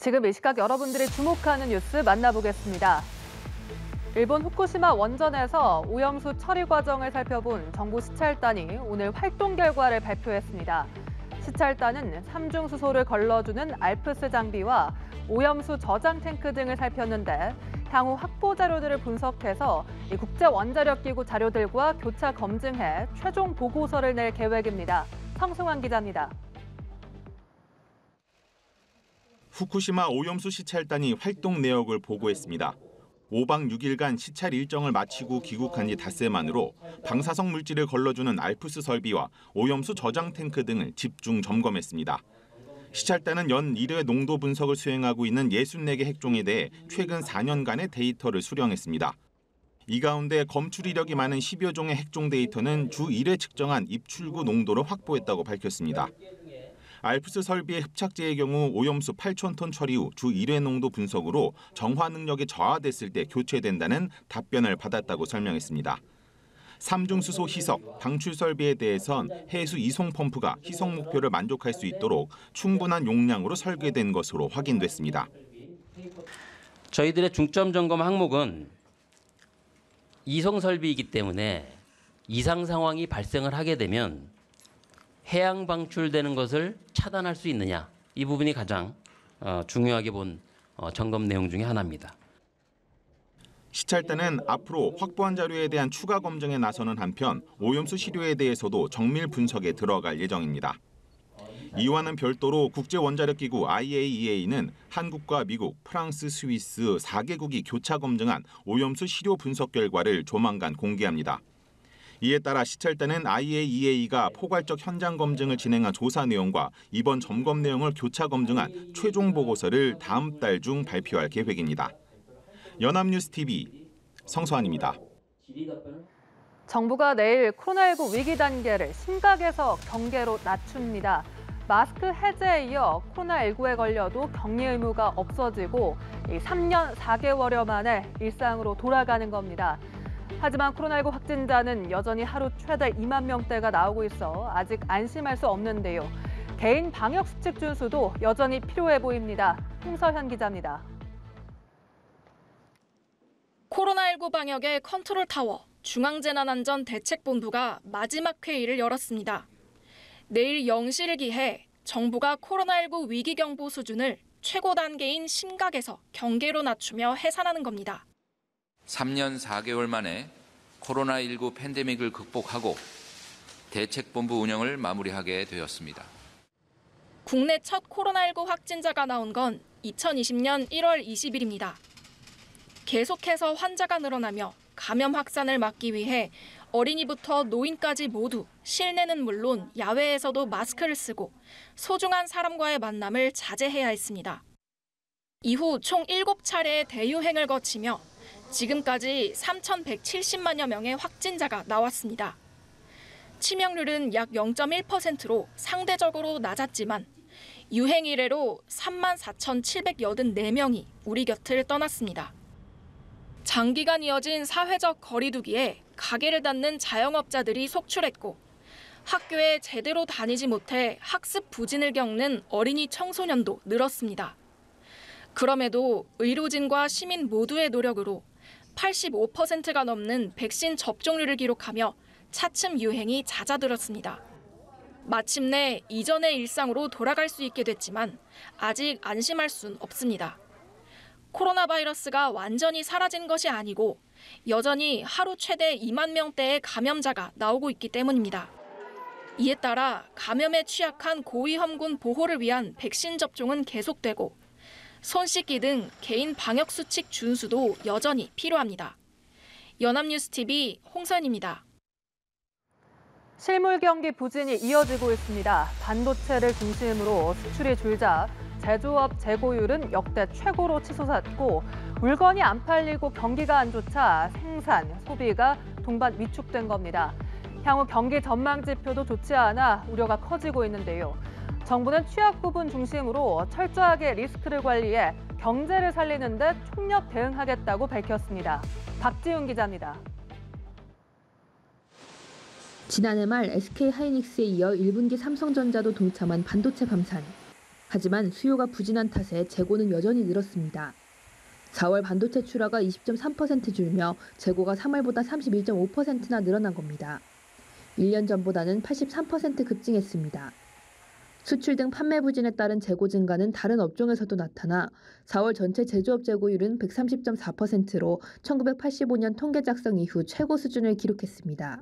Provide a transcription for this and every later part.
지금 이 시각 여러분들이 주목하는 뉴스 만나보겠습니다. 일본 후쿠시마 원전에서 오염수 처리 과정을 살펴본 정부 시찰단이 오늘 활동 결과를 발표했습니다. 시찰단은 삼중수소를 걸러주는 알프스 장비와 오염수 저장 탱크 등을 살폈는데 향후 확보 자료들을 분석해서 국제원자력기구 자료들과 교차 검증해 최종 보고서를 낼 계획입니다. 성승환 기자입니다. 후쿠시마 오염수 시찰단이 활동 내역을 보고했습니다. 5박 6일간 시찰 일정을 마치고 귀국한 지 닷새 만으로 방사성 물질을 걸러주는 알프스 설비와 오염수 저장 탱크 등을 집중 점검했습니다. 시찰단은 연 1회 농도 분석을 수행하고 있는 64개 핵종에 대해 최근 4년간의 데이터를 수령했습니다. 이 가운데 검출 이력이 많은 10여 종의 핵종 데이터는 주 1회 측정한 입출구 농도를 확보했다고 밝혔습니다. 알프스 설비의 흡착제의 경우 오염수 8,000톤 처리 후 주 1회 농도 분석으로 정화 능력이 저하됐을 때 교체된다는 답변을 받았다고 설명했습니다. 삼중수소 희석, 방출 설비에 대해선 해수 이송 펌프가 희석 목표를 만족할 수 있도록 충분한 용량으로 설계된 것으로 확인됐습니다. 저희들의 중점 점검 항목은 이송 설비이기 때문에 이상 상황이 발생을 하게 되면 해양 방출되는 것을 차단할 수 있느냐, 이 부분이 가장 중요하게 본 점검 내용 중에 하나입니다. 시찰단은 앞으로 확보한 자료에 대한 추가 검증에 나서는 한편 오염수 시료에 대해서도 정밀 분석에 들어갈 예정입니다. 이와는 별도로 국제원자력기구 IAEA는 한국과 미국, 프랑스, 스위스 4개국이 교차 검증한 오염수 시료 분석 결과를 조만간 공개합니다. 이에 따라 시찰단은 IAEA가 포괄적 현장 검증을 진행한 조사 내용과 이번 점검 내용을 교차 검증한 최종 보고서를 다음 달 중 발표할 계획입니다. 연합뉴스TV 성수환입니다. 정부가 내일 코로나19 위기 단계를 심각에서 경계로 낮춥니다. 마스크 해제에 이어 코로나19에 걸려도 격리 의무가 없어지고 3년 4개월여 만에 일상으로 돌아가는 겁니다. 하지만 코로나19 확진자는 여전히 하루 최대 2만 명대가 나오고 있어 아직 안심할 수 없는데요. 개인 방역 수칙 준수도 여전히 필요해 보입니다. 홍서현 기자입니다. 코로나19 방역의 컨트롤타워 중앙재난안전대책본부가 마지막 회의를 열었습니다. 내일 0시를 기해 정부가 코로나19 위기경보 수준을 최고 단계인 심각에서 경계로 낮추며 해산하는 겁니다. 3년 4개월 만에 코로나19 팬데믹을 극복하고 대책본부 운영을 마무리하게 되었습니다. 국내 첫 코로나19 확진자가 나온 건 2020년 1월 20일입니다. 계속해서 환자가 늘어나며 감염 확산을 막기 위해 어린이부터 노인까지 모두 실내는 물론 야외에서도 마스크를 쓰고 소중한 사람과의 만남을 자제해야 했습니다. 이후 총 7차례의 대유행을 거치며 지금까지 3,170만여 명의 확진자가 나왔습니다. 치명률은 약 0.1%로 상대적으로 낮았지만 유행 이래로 34,784명이 우리 곁을 떠났습니다. 장기간 이어진 사회적 거리두기에 가게를 닫는 자영업자들이 속출했고 학교에 제대로 다니지 못해 학습 부진을 겪는 어린이 청소년도 늘었습니다. 그럼에도 의료진과 시민 모두의 노력으로 85%가 넘는 백신 접종률을 기록하며 차츰 유행이 잦아들었습니다. 마침내 이전의 일상으로 돌아갈 수 있게 됐지만 아직 안심할 순 없습니다. 코로나 바이러스가 완전히 사라진 것이 아니고 여전히 하루 최대 2만 명대의 감염자가 나오고 있기 때문입니다. 이에 따라 감염에 취약한 고위험군 보호를 위한 백신 접종은 계속되고 손 씻기 등 개인 방역 수칙 준수도 여전히 필요합니다. 연합뉴스TV 홍선입니다. 실물 경기 부진이 이어지고 있습니다. 반도체를 중심으로 수출이 줄자 제조업 재고율은 역대 최고로 치솟았고 물건이 안 팔리고 경기가 안 좋자 생산, 소비가 동반 위축된 겁니다. 향후 경기 전망 지표도 좋지 않아 우려가 커지고 있는데요. 정부는 취약 부분 중심으로 철저하게 리스크를 관리해 경제를 살리는 데 총력 대응하겠다고 밝혔습니다. 박지훈 기자입니다. 지난해 말 SK 하이닉스에 이어 1분기 삼성전자도 동참한 반도체 감산. 하지만 수요가 부진한 탓에 재고는 여전히 늘었습니다. 4월 반도체 출하가 20.3% 줄며 재고가 3월보다 31.5%나 늘어난 겁니다. 1년 전보다는 83% 급증했습니다. 수출 등 판매 부진에 따른 재고 증가는 다른 업종에서도 나타나 4월 전체 제조업 재고율은 130.4%로 1985년 통계 작성 이후 최고 수준을 기록했습니다.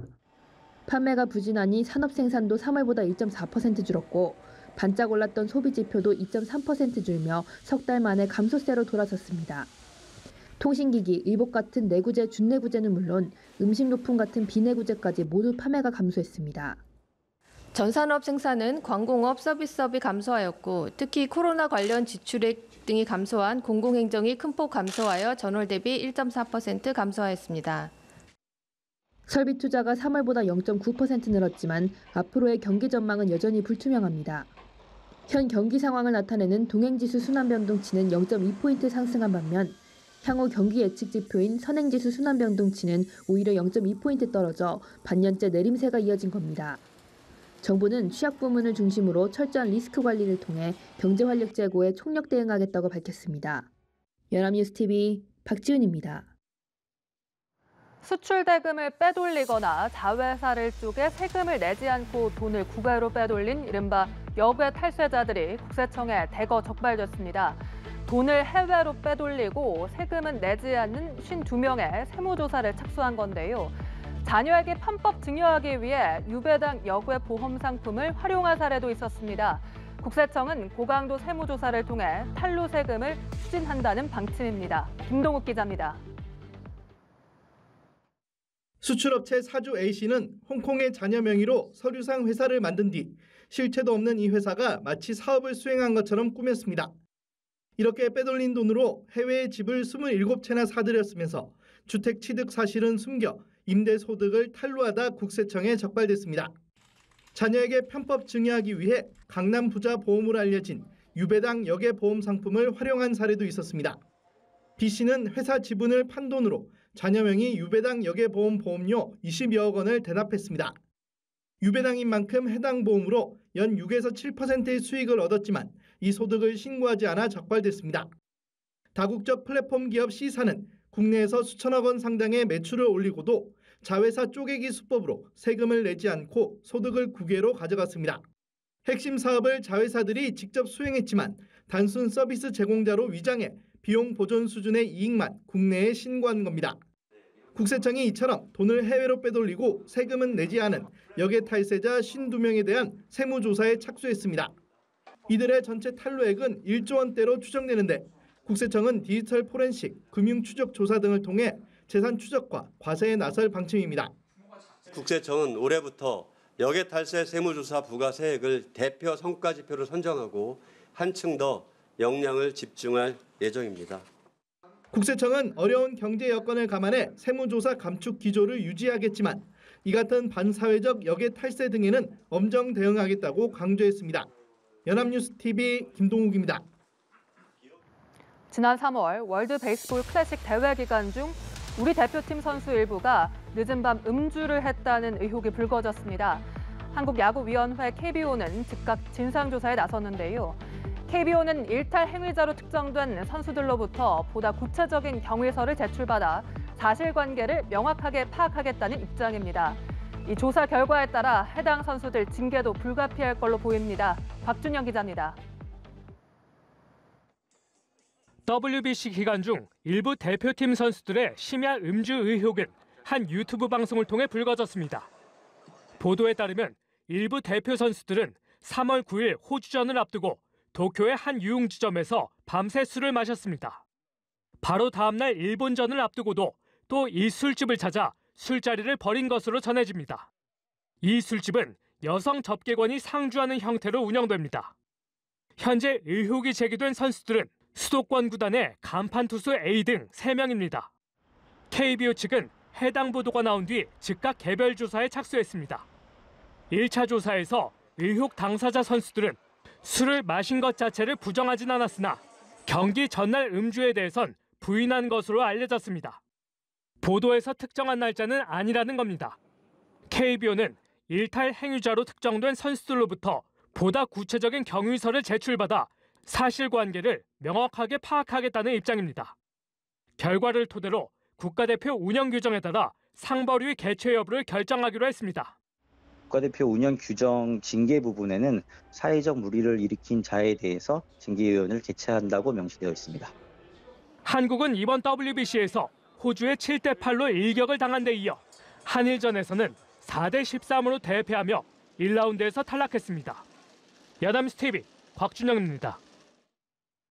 판매가 부진하니 산업 생산도 3월보다 1.4% 줄었고 반짝 올랐던 소비 지표도 2.3% 줄며 석 달 만에 감소세로 돌아섰습니다. 통신기기, 의복 같은 내구재, 준내구재는 물론 음식료품 같은 비내구재까지 모두 판매가 감소했습니다. 전산업 생산은 광공업, 서비스업이 감소하였고 특히 코로나 관련 지출액 등이 감소한 공공행정이 큰 폭 감소하여 전월 대비 1.4% 감소하였습니다. 설비 투자가 3월보다 0.9% 늘었지만 앞으로의 경기 전망은 여전히 불투명합니다. 현 경기 상황을 나타내는 동행지수 순환변동치는 0.2포인트 상승한 반면 향후 경기 예측 지표인 선행지수 순환변동치는 오히려 0.2포인트 떨어져 반년째 내림세가 이어진 겁니다. 정부는 취약 부문을 중심으로 철저한 리스크 관리를 통해 경제 활력 제고에 총력 대응하겠다고 밝혔습니다. 연합뉴스TV 박지훈입니다. 수출 대금을 빼돌리거나 자회사를 쪼개 세금을 내지 않고 돈을 국외로 빼돌린 이른바 역외 탈세자들이 국세청에 대거 적발됐습니다. 돈을 해외로 빼돌리고 세금은 내지 않는 52명의 세무조사를 착수한 건데요. 자녀에게 편법 증여하기 위해 유배당 역외 보험 상품을 활용한 사례도 있었습니다. 국세청은 고강도 세무조사를 통해 탈루 세금을 추진한다는 방침입니다. 김동욱 기자입니다. 수출업체 사주 A씨는 홍콩의 자녀 명의로 서류상 회사를 만든 뒤 실체도 없는 이 회사가 마치 사업을 수행한 것처럼 꾸몄습니다. 이렇게 빼돌린 돈으로 해외에 집을 27채나 사들였으면서 주택 취득 사실은 숨겨 임대 소득을 탈루하다 국세청에 적발됐습니다. 자녀에게 편법 증여하기 위해 강남 부자 보험으로 알려진 유배당 역외 보험 상품을 활용한 사례도 있었습니다. B씨는 회사 지분을 판 돈으로 자녀 명의 유배당 역외 보험 보험료 20여억 원을 대납했습니다. 유배당인 만큼 해당 보험으로 연 6에서 7%의 수익을 얻었지만 이 소득을 신고하지 않아 적발됐습니다. 다국적 플랫폼 기업 C사는 국내에서 수천억 원 상당의 매출을 올리고도 자회사 쪼개기 수법으로 세금을 내지 않고 소득을 국외로 가져갔습니다. 핵심 사업을 자회사들이 직접 수행했지만 단순 서비스 제공자로 위장해 비용 보존 수준의 이익만 국내에 신고한 겁니다. 국세청이 이처럼 돈을 해외로 빼돌리고 세금은 내지 않은 역외 탈세자 52명에 대한 세무조사에 착수했습니다. 이들의 전체 탈루액은 1조 원대로 추정되는데 국세청은 디지털 포렌식, 금융 추적 조사 등을 통해 재산 추적과 과세에 나설 방침입니다. 국세청은 올해부터 역외 탈세 세무조사 부가세액을 대표 성과지표로 선정하고 한층 더 역량을 집중할 예정입니다. 국세청은 어려운 경제 여건을 감안해 세무조사 감축 기조를 유지하겠지만 이 같은 반사회적 역외 탈세 등에는 엄정 대응하겠다고 강조했습니다. 연합뉴스TV 김동욱입니다. 지난 3월 월드 베이스볼 클래식 대회 기간 중 우리 대표팀 선수 일부가 늦은 밤 음주를 했다는 의혹이 불거졌습니다. 한국야구위원회 KBO는 즉각 진상조사에 나섰는데요. KBO는 일탈 행위자로 특정된 선수들로부터 보다 구체적인 경위서를 제출받아 사실관계를 명확하게 파악하겠다는 입장입니다. 이 조사 결과에 따라 해당 선수들 징계도 불가피할 걸로 보입니다. 박준영 기자입니다. WBC 기간 중 일부 대표팀 선수들의 심야 음주 의혹은 한 유튜브 방송을 통해 불거졌습니다. 보도에 따르면 일부 대표 선수들은 3월 9일 호주전을 앞두고 도쿄의 한 유흥지점에서 밤새 술을 마셨습니다. 바로 다음 날 일본전을 앞두고도 또 이 술집을 찾아 술자리를 벌인 것으로 전해집니다. 이 술집은 여성 접객원이 상주하는 형태로 운영됩니다. 현재 의혹이 제기된 선수들은 수도권 구단의 간판 투수 A 등 3명입니다. KBO 측은 해당 보도가 나온 뒤 즉각 개별 조사에 착수했습니다. 1차 조사에서 의혹 당사자 선수들은 술을 마신 것 자체를 부정하진 않았으나 경기 전날 음주에 대해선 부인한 것으로 알려졌습니다. 보도에서 특정한 날짜는 아니라는 겁니다. KBO는 일탈 행위자로 특정된 선수들로부터 보다 구체적인 경위서를 제출받아 사실관계를 명확하게 파악하겠다는 입장입니다. 결과를 토대로 국가대표 운영 규정에 따라 상벌위 개최 여부를 결정하기로 했습니다. 국가대표 운영 규정 징계 부분에는 사회적 물의를 일으킨 자에 대해서 징계위원회를 개최한다고 명시되어 있습니다. 한국은 이번 WBC에서 호주에 7대8로 일격을 당한 데 이어 한일전에서는 4대13으로 대패하며 1라운드에서 탈락했습니다. 여담스 TV 곽준영입니다.